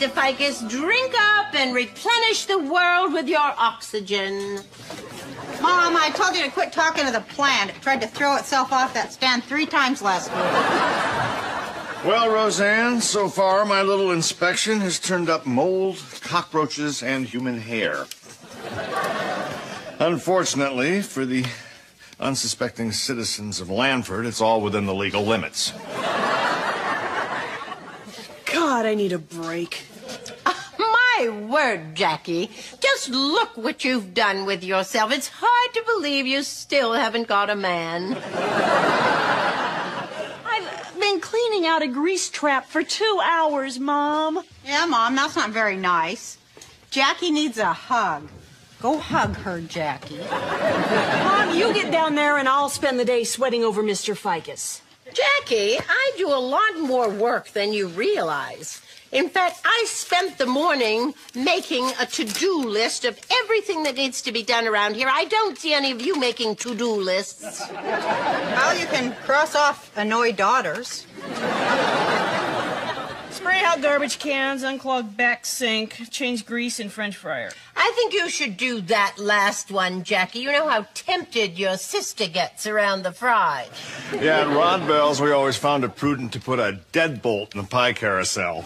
Mr. Ficus. Drink up and replenish the world with your oxygen. Mom, I told you to quit talking to the plant. It tried to throw itself off that stand 3 times last week. Well, Roseanne, so far my little inspection has turned up mold, cockroaches, and human hair. Unfortunately, for the unsuspecting citizens of Lanford, it's all within the legal limits. God, I need a break. My word, Jackie. Just look what you've done with yourself. It's hard to believe you still haven't got a man. I've been cleaning out a grease trap for 2 hours, Mom. Yeah, Mom, that's not very nice. Jackie needs a hug. Go hug her, Jackie. Mom, you get down there and I'll spend the day sweating over Mr. Ficus. Jackie, I do a lot more work than you realize. In fact, I spent the morning making a to-do list of everything that needs to be done around here. I don't see any of you making to-do lists. Well, you can cross off annoy daughters. Spray out garbage cans, unclog back sink, change grease in French fryer. I think you should do that last one, Jackie. You know how tempted your sister gets around the fry. Yeah, at Rodbell's, we always found it prudent to put a deadbolt in the pie carousel.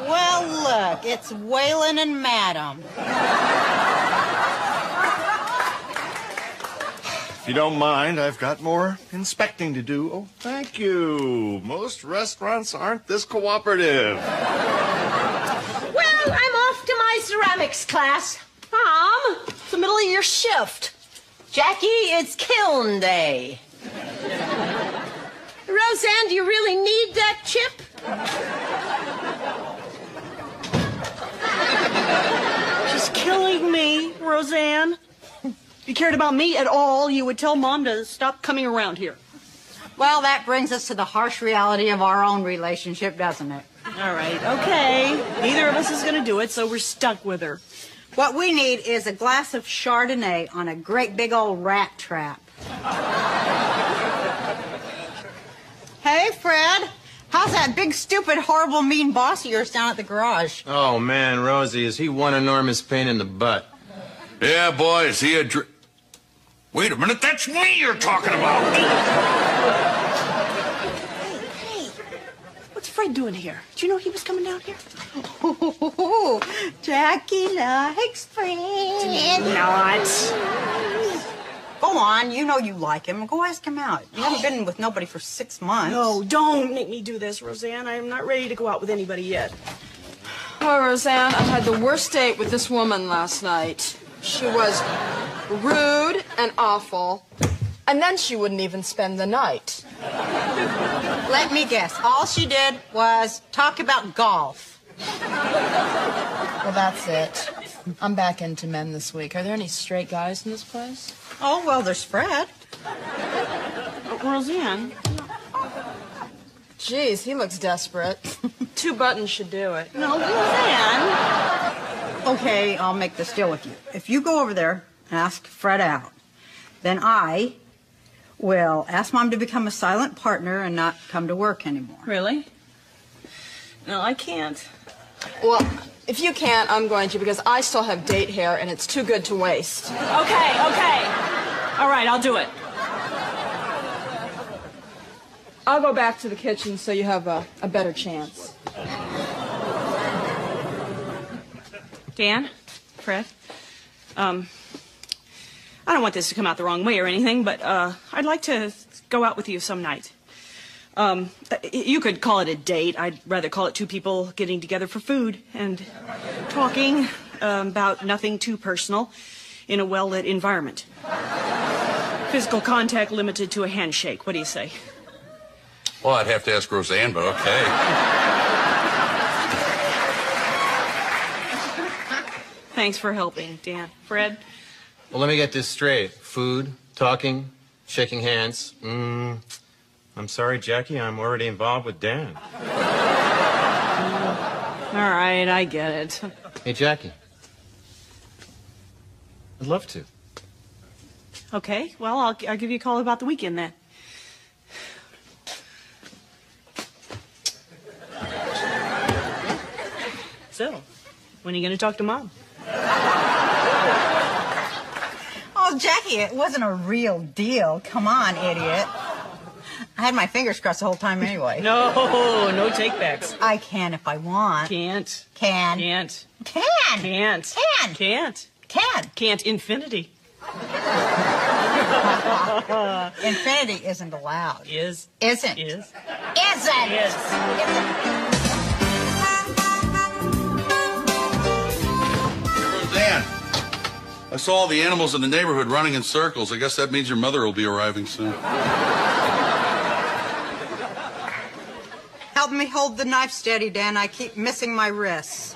Well, look, it's Waylon and Madam. If you don't mind, I've got more inspecting to do. Oh, thank you. Most restaurants aren't this cooperative. Well, I'm off to my ceramics class. Mom, it's the middle of your shift. Jackie, it's kiln day. Roseanne, do you really need that chip? She's killing me, Roseanne. If you cared about me at all, you would tell Mom to stop coming around here. Well, that brings us to the harsh reality of our own relationship, doesn't it? All right, okay. Neither of us is going to do it, so we're stuck with her. What we need is a glass of Chardonnay on a great big old rat trap. Hey, Fred. How's that big, stupid, horrible, mean boss of yours down at the garage? Oh, man, Rosie, is he one enormous pain in the butt? Yeah, boy, is he a Wait a minute, that's me you're talking about. Hey, what's Fred doing here? Did you know he was coming down here? Oh, Jackie likes Fred. Not. Go on, you know you like him. Go ask him out. You haven't been with nobody for 6 months. No, don't make me do this, Roseanne. I'm not ready to go out with anybody yet. Oh, Roseanne, I had the worst date with this woman last night. She was rude and awful, and then she wouldn't even spend the night. Let me guess. All she did was talk about golf. Well, that's it. I'm back into men this week. Are there any straight guys in this place? Oh, well, there's Fred. Roseanne? Jeez, he looks desperate. 2 buttons should do it. No, Roseanne. Okay, I'll make this deal with you. If you go over there and ask Fred out, then I will ask Mom to become a silent partner and not come to work anymore. Really? No, I can't. Well, if you can't, I'm going to, because I still have date hair, and it's too good to waste. Okay. All right, I'll do it. I'll go back to the kitchen so you have a better chance. Dan, Fred, I don't want this to come out the wrong way or anything, but I'd like to go out with you some night. You could call it a date. I'd rather call it 2 people getting together for food and talking about nothing too personal in a well-lit environment. Physical contact limited to a handshake. What do you say? Well, I'd have to ask Roseanne, but okay. Thanks for helping, Dan. Fred? Well, let me get this straight. Food, talking, shaking hands. I'm sorry, Jackie, I'm already involved with Dan. All right, I get it. Hey, Jackie. I'd love to. Okay, well, I'll give you a call about the weekend then. So, when are you going to talk to Mom? Oh, Jackie, it wasn't a real deal. Come on, idiot. I had my fingers crossed the whole time anyway. No takebacks. I can if I want. Can't. Can. Can't. Can. Can't. Can. Can't. Can. Can't infinity. Infinity isn't allowed. Is. Isn't. Is. Isn't. Is. Roseanne, I saw all the animals in the neighborhood running in circles. I guess that means your mother will be arriving soon. Help me hold the knife steady, Dan. I keep missing my wrists.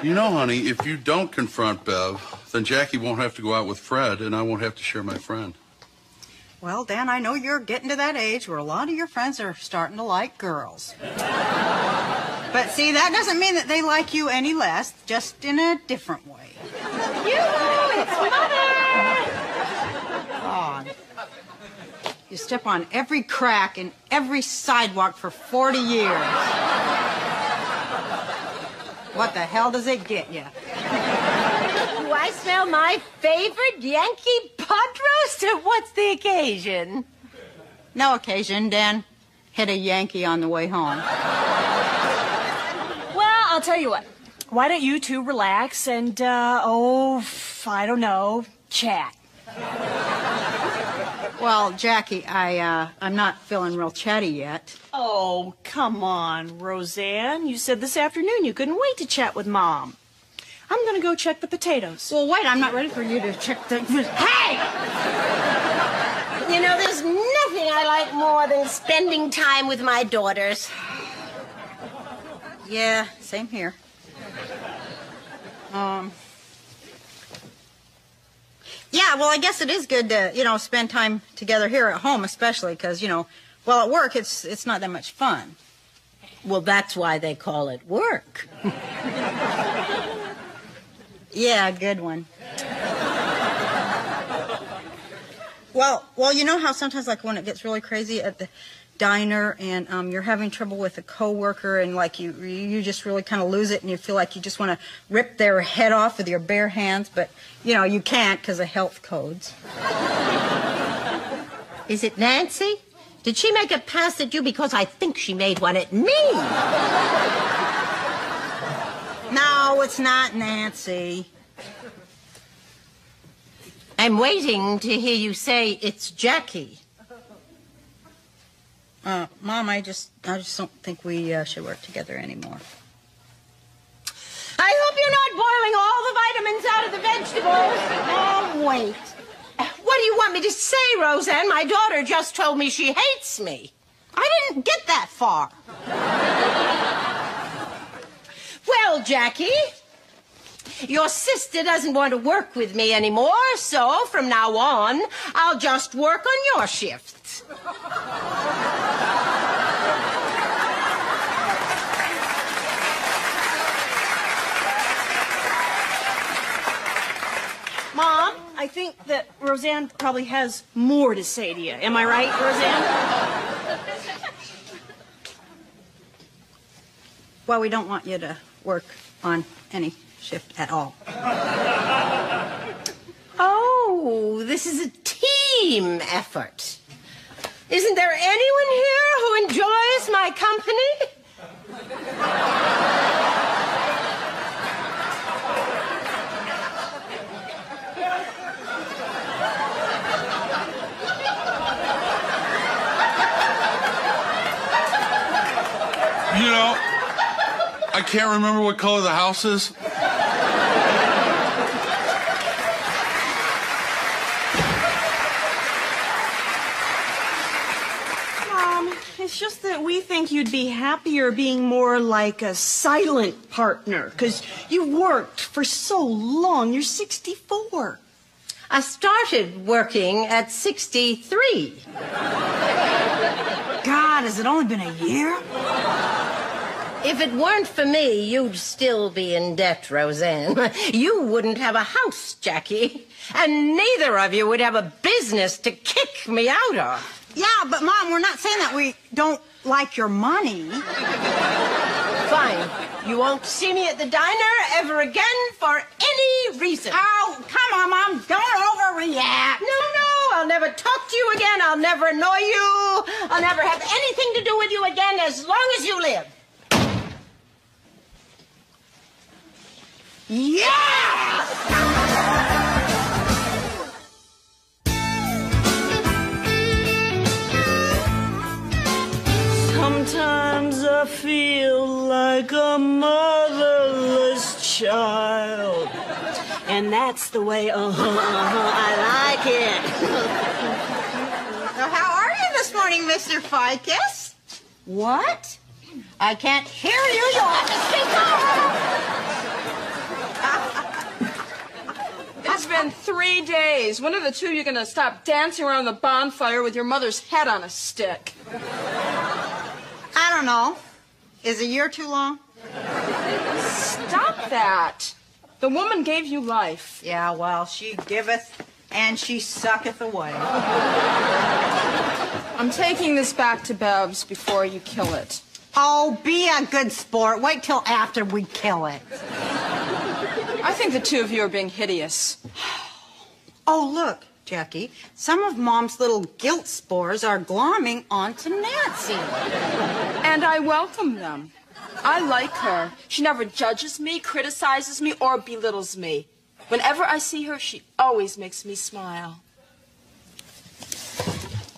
You know, honey, if you don't confront Bev, then Jackie won't have to go out with Fred, and I won't have to share my friend. Well, Dan, I know you're getting to that age where a lot of your friends are starting to like girls. But see, that doesn't mean that they like you any less, just in a different way. It's Mother! God. You step on every crack in every sidewalk for 40 years. What the hell does it get you? Do I smell my favorite Yankee pot roast? What's the occasion? No occasion, Dan. Hit a Yankee on the way home. Well, I'll tell you what. Why don't you two relax and, I don't know, chat? Well, Jackie, I'm not feeling real chatty yet. Oh, come on, Roseanne. You said this afternoon you couldn't wait to chat with Mom. I'm gonna go check the potatoes. Well, wait, I'm not ready for you to check the... Hey! You know, there's nothing I like more than spending time with my daughters. Yeah, same here. Yeah, well, I guess it is good to, spend time together here at home, especially because, well, at work, it's not that much fun. Well, that's why they call it work. Yeah, good one. Well, you know how sometimes, like, when it gets really crazy at the diner and you're having trouble with a coworker and, like, you just really kind of lose it and you feel like you just want to rip their head off with your bare hands, but, you can't because of health codes. Is it Nancy? Did she make a pass at you? Because I think she made one at me. No, it's not Nancy. I'm waiting to hear you say it's Jackie. Mom, I just don't think we should work together anymore. I hope you're not boiling all the vitamins out of the vegetables. Oh, wait. What do you want me to say, Roseanne? My daughter just told me she hates me. I didn't get that far. Well, Jackie, your sister doesn't want to work with me anymore, so from now on, I'll just work on your shifts. Mom, I think that Roseanne probably has more to say to you. Am I right, Roseanne? Well, we don't want you to work on any shift at all. Oh, this is a team effort. Isn't there anyone here who enjoys my company? I can't remember what color the house is. Mom, it's just that we think you'd be happier being more like a silent partner, because you worked for so long. You're 64. I started working at 63. God, has it only been a year? If it weren't for me, you'd still be in debt, Roseanne. You wouldn't have a house, Jackie. And neither of you would have a business to kick me out of. Yeah, but Mom, we're not saying that we don't like your money. Fine. You won't see me at the diner ever again for any reason. Oh, come on, Mom. Don't overreact. No, I'll never talk to you again. I'll never annoy you. I'll never have anything to do with you again as long as you live. Yeah! Sometimes I feel like a motherless child. And that's the way, I like it. So how are you this morning, Mr. Ficus? What? I can't hear you. You'll have to speak up. It's been 3 days. When are the two of you going to stop dancing around the bonfire with your mother's head on a stick? I don't know. Is a year too long? Stop that. The woman gave you life. Yeah, well, she giveth and she sucketh away. I'm taking this back to Bev's before you kill it. Oh, be a good sport. Wait till after we kill it. I think the two of you are being hideous. Oh, look, Jackie. Some of Mom's little guilt spores are glomming onto Nancy. And I welcome them. I like her. She never judges me, criticizes me, or belittles me. Whenever I see her, she always makes me smile.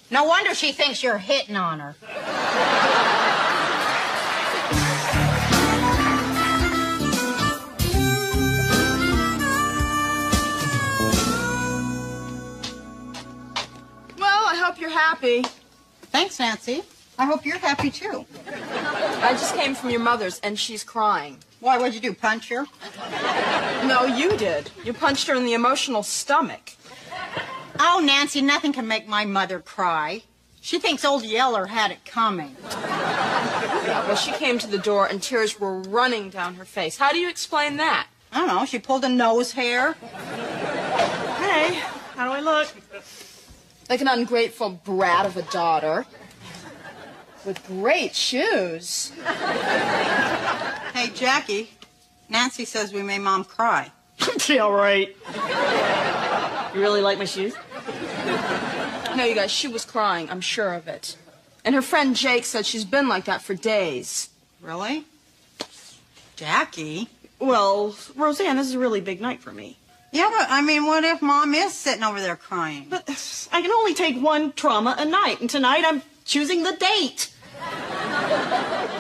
No wonder she thinks you're hitting on her. Well, I hope you're happy. Thanks, Nancy. I hope you're happy, too. I just came from your mother's, and she's crying. Why, what'd you do, punch her? No, you did. You punched her in the emotional stomach. Oh, Nancy, nothing can make my mother cry. She thinks old Yeller had it coming. Yeah, well, she came to the door, and tears were running down her face. How do you explain that? I don't know. She pulled a nose hair. Hey, how do I look? Like an ungrateful brat of a daughter. With great shoes. Hey, Jackie, Nancy says we made Mom cry. Yeah, right. You really like my shoes? No, you guys, she was crying. I'm sure of it. And her friend Jake said she's been like that for days. Really? Jackie? Well, Roseanne, this is a really big night for me. Yeah, but, I mean, what if Mom is sitting over there crying? But I can only take one trauma a night, and tonight I'm choosing the date.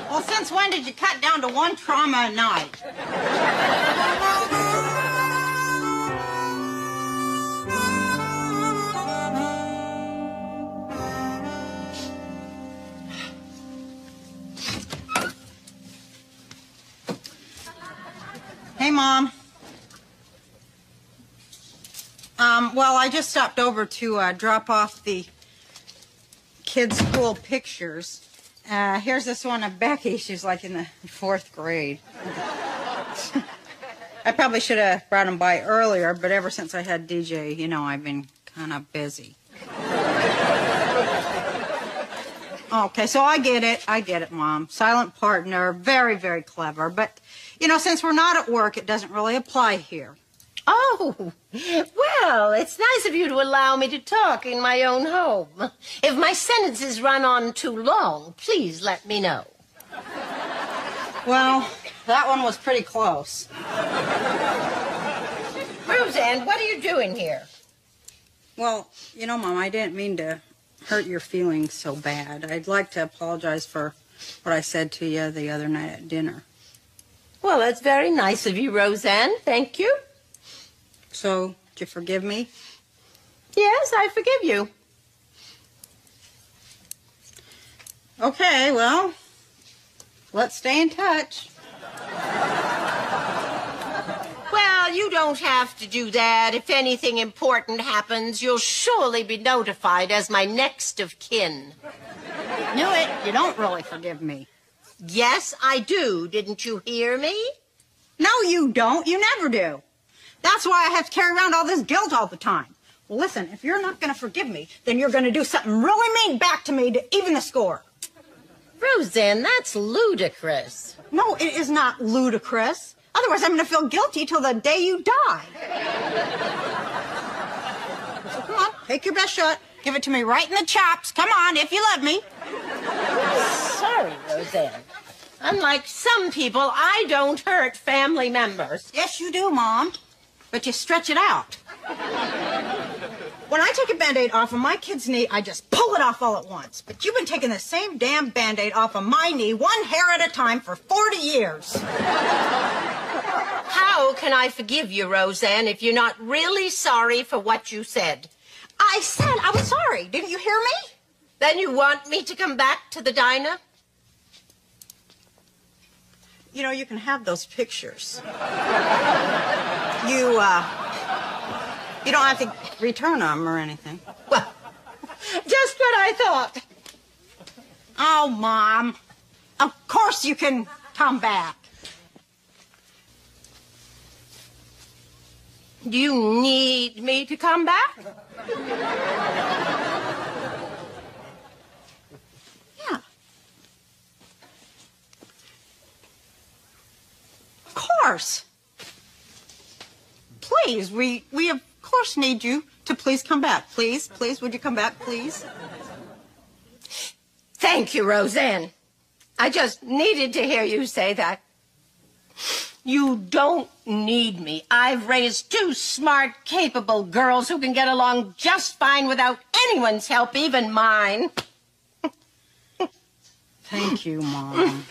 Well, since when did you cut down to one trauma a night? Hey, Mom. Well, I just stopped over to drop off the kids' school pictures. Here's this one of Becky. She's like in the 4th grade. I probably should have brought them by earlier, but ever since I had DJ, you know, I've been kind of busy. Okay, so I get it, Mom. Silent partner, very, very clever. But, you know, since we're not at work, it doesn't really apply here. Oh, well, it's nice of you to allow me to talk in my own home. If my sentences run on too long, please let me know. Well, that one was pretty close. Roseanne, what are you doing here? Well, you know, Mom, I didn't mean to hurt your feelings so bad. I'd like to apologize for what I said to you the other night at dinner. Well, that's very nice of you, Roseanne. Thank you. So, did you forgive me? Yes, I forgive you. Okay, well, let's stay in touch. Well, you don't have to do that. If anything important happens, you'll surely be notified as my next of kin. Knew it. You don't really forgive me. Yes, I do. Didn't you hear me? No, you don't. You never do. That's why I have to carry around all this guilt all the time. Well, listen, if you're not going to forgive me, then you're going to do something really mean back to me to even the score. Roseanne, that's ludicrous. No, it is not ludicrous. Otherwise, I'm going to feel guilty till the day you die. So come on, take your best shot. Give it to me right in the chops. Come on, if you love me. Sorry, Roseanne. Unlike some people, I don't hurt family members. Yes, you do, Mom. But you stretch it out. When I take a Band-Aid off of my kid's knee, I just pull it off all at once. But you've been taking the same damn Band-Aid off of my knee, one hair at a time, for 40 years. How can I forgive you, Roseanne, if you're not really sorry for what you said? I said I was sorry. Didn't you hear me? Then you want me to come back to the diner? You know, you can have those pictures. You don't have to return them or anything. Well, just what I thought. Oh, Mom. Of course you can come back. Do you need me to come back? Yeah. Of course. Please, we of course need you to please come back. Please, would you come back, please? Thank you, Roseanne. I just needed to hear you say that. You don't need me. I've raised 2 smart, capable girls who can get along just fine without anyone's help, even mine. Thank you, Mom.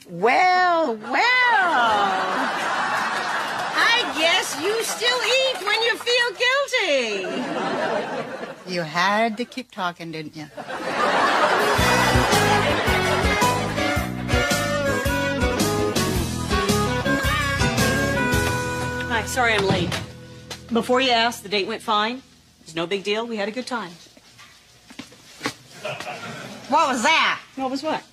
Well. I guess you still eat when you feel guilty. You had to keep talking, didn't you? Hi, sorry I'm late. Before you asked, the date went fine. It's no big deal. We had a good time. What was that? What was what?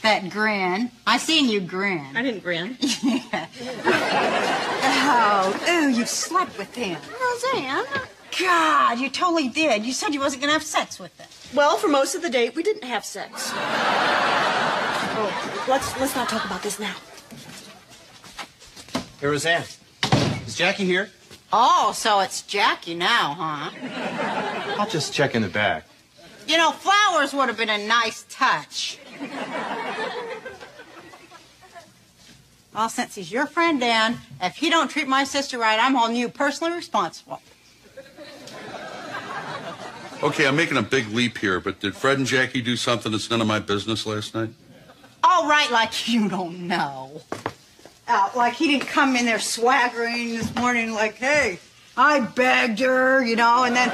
That grin. I seen you grin. I didn't grin. Yeah. Oh, you slept with him. Roseanne. God, you totally did. You said you wasn't going to have sex with him. Well, for most of the date, we didn't have sex. Oh, let's not talk about this now. Hey, Roseanne. Is Jackie here? Oh, so it's Jackie now, huh? I'll just check in the back. You know, flowers would have been a nice touch. Well, since he's your friend, Dan, if he don't treat my sister right, I'm holding you personally responsible. Okay, I'm making a big leap here, but did Fred and Jackie do something that's none of my business last night? All right, like you don't know. Like he didn't come in there swaggering this morning like, hey, I begged her, you know, and then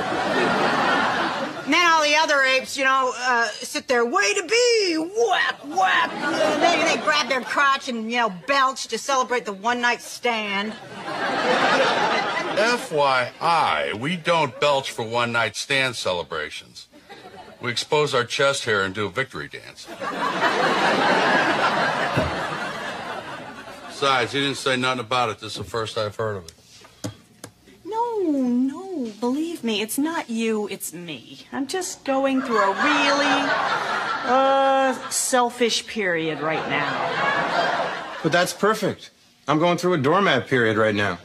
all the other apes, you know, sit there, way to be, whack, whack. They grab their crotch and, you know, belch to celebrate the one-night stand. FYI, we don't belch for one-night stand celebrations. We expose our chest hair and do a victory dance. Besides, he didn't say nothing about it. This is the first I've heard of it. No, believe me, it's not you, it's me. I'm just going through a really, selfish period right now. But that's perfect. I'm going through a doormat period right now.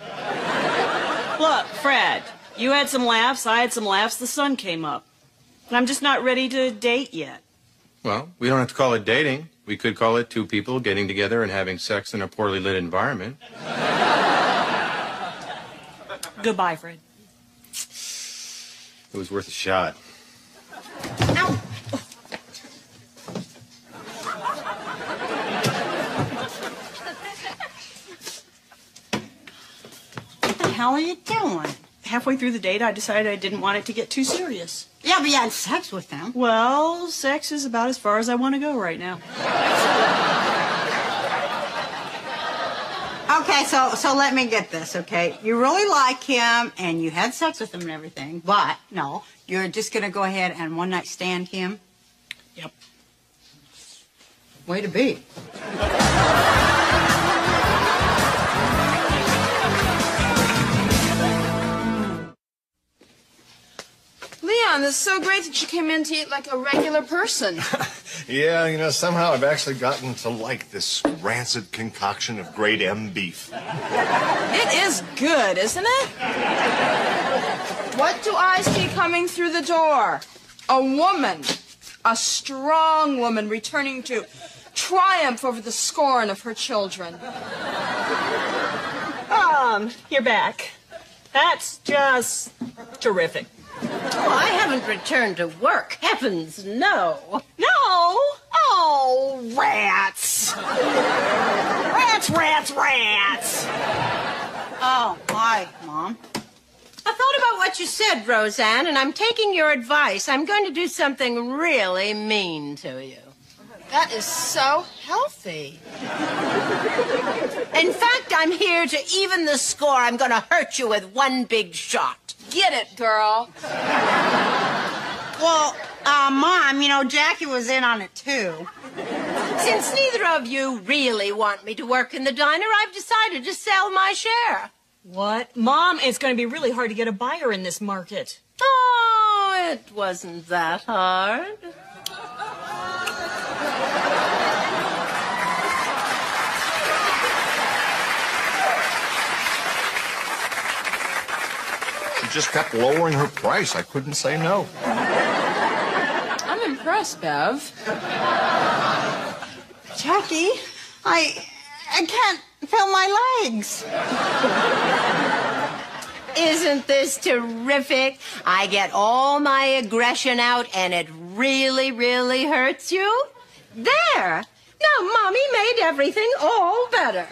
Look, Fred, you had some laughs, I had some laughs, the sun came up. And I'm just not ready to date yet. Well, we don't have to call it dating. We could call it 2 people getting together and having sex in a poorly lit environment. Goodbye, Fred. It was worth a shot. Ow! What the hell are you doing? Halfway through the date, I decided I didn't want it to get too serious. Yeah, but you had sex with him. Well, sex is about as far as I want to go right now. Okay, so let me get this, okay? You really like him, and you had sex with him and everything, but, no, you're just going to go ahead and one-night stand him? Yep. Way to be. Leon, this was so great that you came in to eat like a regular person. Yeah, you know, somehow I've actually gotten to like this rancid concoction of grade M beef. It is good, isn't it? What do I see coming through the door? A woman. A strong woman returning to triumph over the scorn of her children. You're back. That's just terrific. Oh, I haven't returned to work. Heavens, no. No! Oh, rats! Rats! Oh, hi, Mom. I thought about what you said, Roseanne, and I'm taking your advice. I'm going to do something really mean to you. That is so healthy. In fact, I'm here to even the score. I'm going to hurt you with one big shot. Get it, girl. Well, Mom, you know, Jackie was in on it, too. Since neither of you really want me to work in the diner, I've decided to sell my share. What? Mom, it's going to be really hard to get a buyer in this market. Oh, it wasn't that hard. She just kept lowering her price. I couldn't say no. I'm impressed, Bev. Jackie, I can't feel my legs. Isn't this terrific? I get all my aggression out and it really, really hurts you? There! Now, Mommy made everything all better.